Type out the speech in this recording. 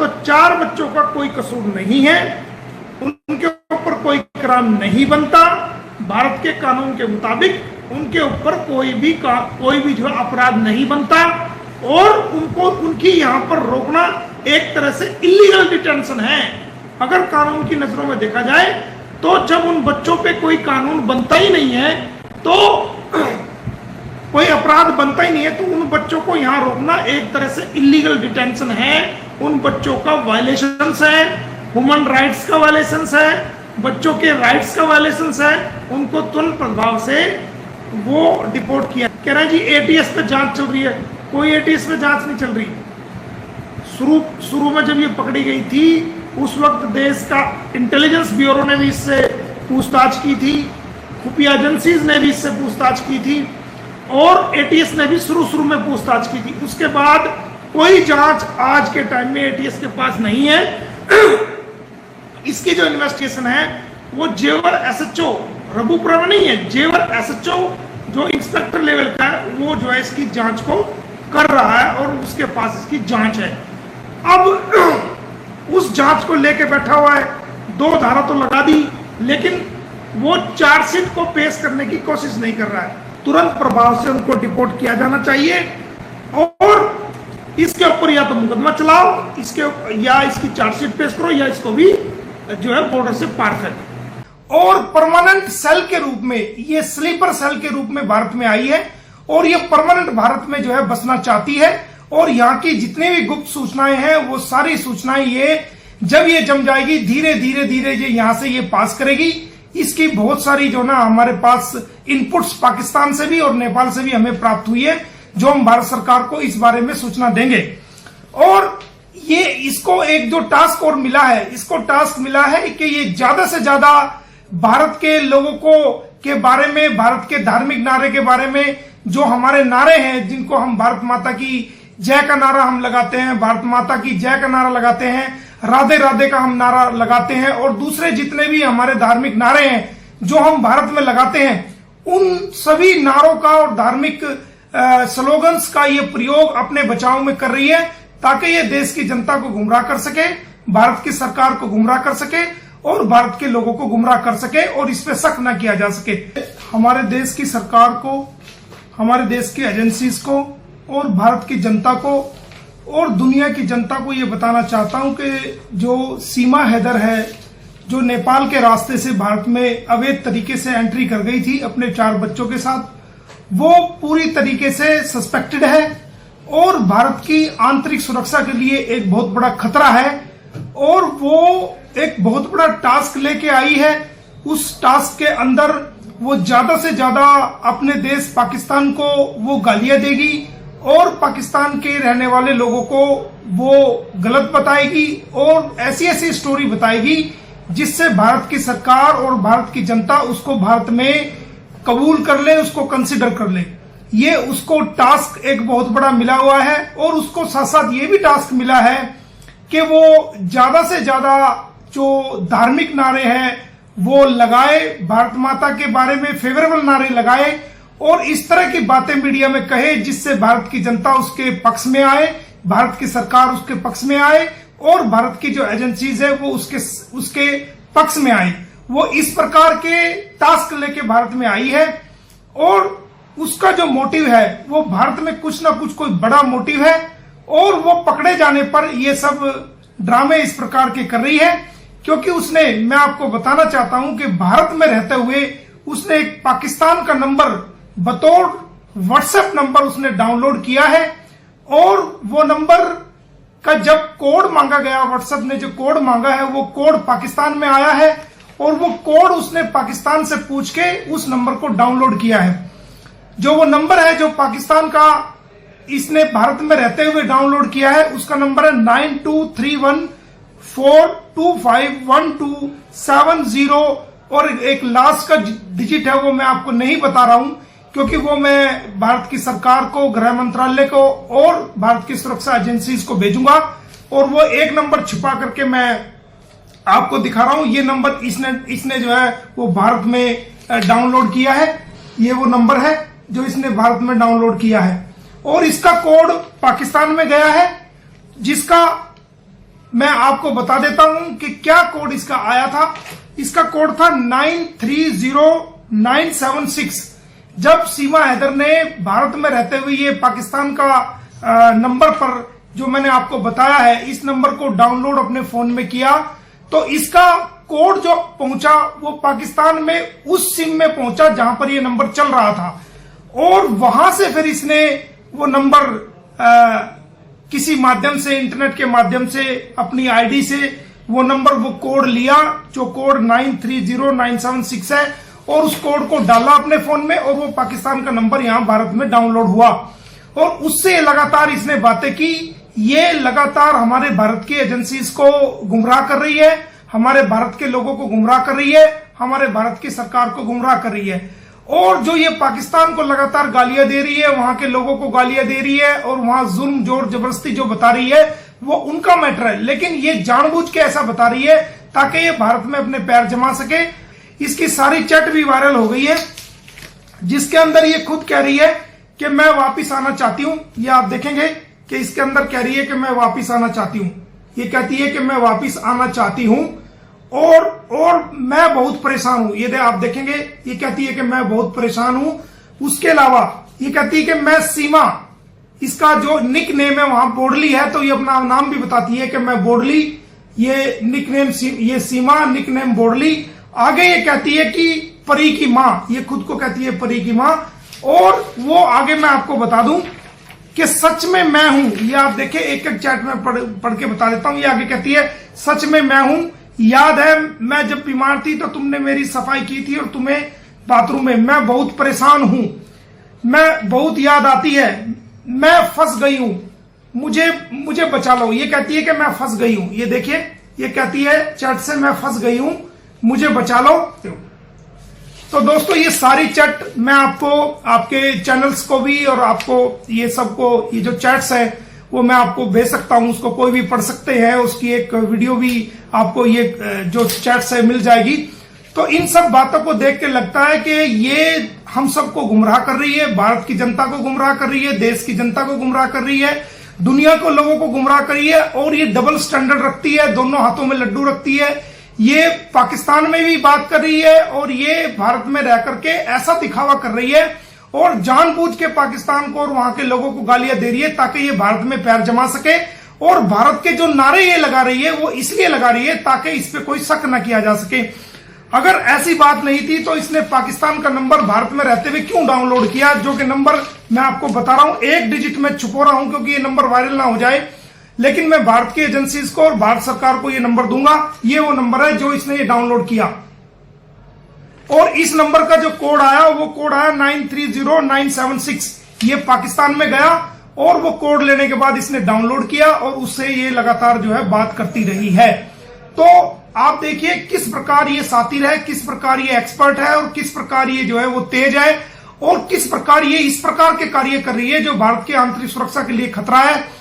तो 4 बच्चों का कोई कसूर नहीं है, उनके ऊपर कोई क्राइम नहीं बनता। भारत के कानून के मुताबिक उनके ऊपर कोई भी जो अपराध नहीं बनता और उनको उनकी यहाँ पर रोकना एक तरह से इलीगल डिटेंशन है। अगर कानून की नजरों में देखा जाए तो जब उन बच्चों पे कोई कानून बनता ही नहीं है, तो कोई अपराध बनता ही नहीं है, तो उन बच्चों को यहाँ रोकना एक तरह से इलीगल डिटेंशन है। उन बच्चों का वायलेशन है, ह्यूमन राइट्स का वायलेशन है, बच्चों के राइट्स का वायलेशन है। उनको तुरंत प्रभाव से वो डिपोर्ट किया। कह रहे हैं जी एटीएस पे जांच चल रही है, कोई एटीएस पे जांच नहीं चल रही। शुरू में जब ये पकड़ी गई थी उस वक्त देश का इंटेलिजेंस ब्यूरो ने भी इससे पूछताछ की थी, खुफिया एजेंसीज ने भी इससे पूछताछ की थी और एटीएस ने भी शुरू में पूछताछ की थी। उसके बाद कोई जांच आज के टाइम में एटीएस के पास नहीं है। इसकी जो इन्वेस्टिगेशन है वो जेवर एसएचओ रघुपुरम नहीं है, जेवर एसएचओ जो इंस्पेक्टर लेवल का है वो जो है इसकी जांच को कर रहा है और उसके पास इसकी जांच है। अब उस जांच को लेके बैठा हुआ है, 2 धारा तो लगा दी, लेकिन वो चार्जशीट को पेश करने की कोशिश नहीं कर रहा है। तुरंत प्रभाव से उनको डिपोर्ट किया जाना चाहिए और इसके ऊपर या तो मुकदमा चलाओ, इसकी चार्जशीट पेश करो या इसको भी जो है बॉर्डर से पार कर। और परमानेंट सेल के रूप में, ये स्लीपर सेल के रूप में भारत में आई है और ये परमानेंट भारत में जो है बसना चाहती है और यहाँ की जितनी भी गुप्त सूचनाएं हैं वो सारी सूचनाएं ये जब ये जम जाएगी धीरे धीरे ये यहाँ से ये पास करेगी। इसकी बहुत सारी जो ना हमारे पास इनपुट्स पाकिस्तान से भी और नेपाल से भी हमें प्राप्त हुई है, जो हम भारत सरकार को इस बारे में सूचना देंगे। और ये इसको एक जो टास्क और मिला है, इसको टास्क मिला है कि ये ज्यादा से ज्यादा भारत के लोगों को के बारे में, भारत के धार्मिक नारे के बारे में, जो हमारे नारे हैं जिनको हम भारत माता की जय का नारा हम लगाते हैं, भारत माता की जय का नारा लगाते हैं, राधे राधे का हम नारा लगाते हैं और दूसरे जितने भी हमारे धार्मिक नारे हैं जो हम भारत में लगाते हैं, उन सभी नारों का और धार्मिक स्लोगन्स का ये प्रयोग अपने बचाव में कर रही है ताकि ये देश की जनता को गुमराह कर सके, भारत की सरकार को गुमराह कर सके और भारत के लोगों को गुमराह कर सके और इस पे शक न किया जा सके। हमारे देश की सरकार को, हमारे देश की एजेंसीज को और भारत की जनता को और दुनिया की जनता को ये बताना चाहता हूं कि जो सीमा हैदर है, जो नेपाल के रास्ते से भारत में अवैध तरीके से एंट्री कर गई थी अपने 4 बच्चों के साथ, वो पूरी तरीके से सस्पेक्टेड है और भारत की आंतरिक सुरक्षा के लिए एक बहुत बड़ा खतरा है और वो एक बहुत बड़ा टास्क लेके आई है। उस टास्क के अंदर वो ज्यादा से ज्यादा अपने देश पाकिस्तान को वो गालियां देगी और पाकिस्तान के रहने वाले लोगों को वो गलत बताएगी और ऐसी ऐसी स्टोरी बताएगी जिससे भारत की सरकार और भारत की जनता उसको भारत में कबूल कर ले, उसको कंसिडर कर ले। ये उसको टास्क एक बहुत बड़ा मिला हुआ है और उसको साथ साथ ये भी टास्क मिला है कि वो ज्यादा से ज्यादा जो धार्मिक नारे हैं वो लगाए, भारत माता के बारे में फेवरेबल नारे लगाए और इस तरह की बातें मीडिया में कहे जिससे भारत की जनता उसके पक्ष में आए, भारत की सरकार उसके पक्ष में आए और भारत की जो एजेंसीज है वो उसके पक्ष में आए। वो इस प्रकार के टास्क लेके भारत में आई है और उसका जो मोटिव है वो भारत में कुछ ना कुछ कोई बड़ा मोटिव है और वो पकड़े जाने पर ये सब ड्रामे इस प्रकार के कर रही है क्योंकि उसने, मैं आपको बताना चाहता हूं कि भारत में रहते हुए उसने एक पाकिस्तान का नंबर बतौर व्हाट्सएप नंबर उसने डाउनलोड किया है और वो नंबर का जब कोड मांगा गया, व्हाट्सएप ने जो कोड मांगा है वो कोड पाकिस्तान में आया है और वो कोड उसने पाकिस्तान से पूछ के उस नंबर को डाउनलोड किया है। जो वो नंबर है जो पाकिस्तान का इसने भारत में रहते हुए डाउनलोड किया है उसका नंबर है 9231425127 और एक लास्ट का डिजिट है वो मैं आपको नहीं बता रहा हूं क्योंकि वो मैं भारत की सरकार को, गृह मंत्रालय को और भारत की सुरक्षा एजेंसीज को भेजूंगा और वो एक नंबर छिपा करके मैं आपको दिखा रहा हूं। ये नंबर इसने जो है वो भारत में डाउनलोड किया है, ये वो नंबर है जो इसने भारत में डाउनलोड किया है और इसका कोड पाकिस्तान में गया है जिसका मैं आपको बता देता हूं कि क्या कोड इसका आया था। इसका कोड था 930976। जब सीमा हैदर ने भारत में रहते हुए ये पाकिस्तान का नंबर पर जो मैंने आपको बताया है, इस नंबर को डाउनलोड अपने फोन में किया, तो इसका कोड जो पहुंचा वो पाकिस्तान में उस सिम में पहुंचा जहां पर ये नंबर चल रहा था, और वहां से फिर इसने वो नंबर किसी माध्यम से, इंटरनेट के माध्यम से, अपनी आईडी से वो नंबर, वो कोड लिया जो कोड 930976 है, और उस कोड को डाला अपने फोन में, और वो पाकिस्तान का नंबर यहां भारत में डाउनलोड हुआ। और उससे लगातार इसने बातें की। ये लगातार हमारे भारत की एजेंसीज को गुमराह कर रही है, हमारे भारत के लोगों को गुमराह कर रही है, हमारे भारत की सरकार को गुमराह कर रही है। और जो ये पाकिस्तान को लगातार गालियां दे रही है, वहां के लोगों को गालियां दे रही है, और वहां जुल्म, जोर जबरदस्ती जो बता रही है वो उनका मैटर है, लेकिन ये जानबूझ के ऐसा बता रही है ताकि ये भारत में अपने पैर जमा सके। इसकी सारी चैट भी वायरल हो गई है, जिसके अंदर ये खुद कह रही है कि मैं वापिस आना चाहती हूं। ये आप देखेंगे कि इसके अंदर कह रही है कि मैं वापिस आना चाहती हूं। ये कहती है कि मैं वापिस आना चाहती हूं, और मैं बहुत परेशान हूं। ये आप देखेंगे, ये कहती है कि मैं बहुत परेशान हूं। उसके अलावा ये कहती है कि मैं सीमा, इसका जो निक नेम है वहां बोडली है, तो ये अपना नाम भी बताती है कि मैं बोडली, ये निक नेम, ये सीमा, निक नेम बोडली। आगे ये कहती है कि परी की मां, ये खुद को कहती है परी की मां। और वो आगे मैं आपको बता दूं कि सच में मैं हूं। ये आप देखिए, एक एक चैट में पढ़ के बता देता हूं। ये आगे कहती है सच में मैं हूं, याद है मैं जब बीमार थी तो तुमने मेरी सफाई की थी और तुम्हें बाथरूम में, मैं बहुत परेशान हूं, मैं बहुत याद आती है, मैं फंस गई हूं, मुझे बचा लो। ये कहती है कि मैं फंस गई हूं। ये देखिए, ये कहती है चैट से, मैं फंस गई हूं, मुझे बचा लो। तो दोस्तों, ये सारी चैट मैं आपको, आपके चैनल्स को भी, और आपको ये सबको, ये जो चैट्स है वो मैं आपको भेज सकता हूं, उसको कोई भी पढ़ सकते हैं। उसकी एक वीडियो भी आपको, ये जो चैट्स है, मिल जाएगी। तो इन सब बातों को देख के लगता है कि ये हम सबको गुमराह कर रही है, भारत की जनता को गुमराह कर रही है, देश की जनता को गुमराह कर रही है, दुनिया को, लोगों को गुमराह कर रही है। और ये डबल स्टैंडर्ड रखती है, दोनों हाथों में लड्डू रखती है। ये पाकिस्तान में भी बात कर रही है, और ये भारत में रह करके ऐसा दिखावा कर रही है, और जानबूझ के पाकिस्तान को और वहां के लोगों को गालियां दे रही है ताकि ये भारत में पैर जमा सके। और भारत के जो नारे ये लगा रही है वो इसलिए लगा रही है ताकि इस पे कोई शक न किया जा सके। अगर ऐसी बात नहीं थी तो इसने पाकिस्तान का नंबर भारत में रहते हुए क्यों डाउनलोड किया, जो कि नंबर मैं आपको बता रहा हूं, एक डिजिट में छुपो रहा हूं क्योंकि ये नंबर वायरल ना हो जाए। लेकिन मैं भारत की एजेंसीज को और भारत सरकार को ये नंबर दूंगा। ये वो नंबर है जो इसने ये डाउनलोड किया, और इस नंबर का जो कोड आया वो कोड आया 930976। ये पाकिस्तान में गया, और वो कोड लेने के बाद इसने डाउनलोड किया, और उससे ये लगातार जो है बात करती रही है। तो आप देखिए किस प्रकार ये सातिर है, किस प्रकार ये एक्सपर्ट है, और किस प्रकार ये जो है वो तेज है, और किस प्रकार ये इस प्रकार के कार्य कर रही है जो भारत की आंतरिक सुरक्षा के लिए खतरा है।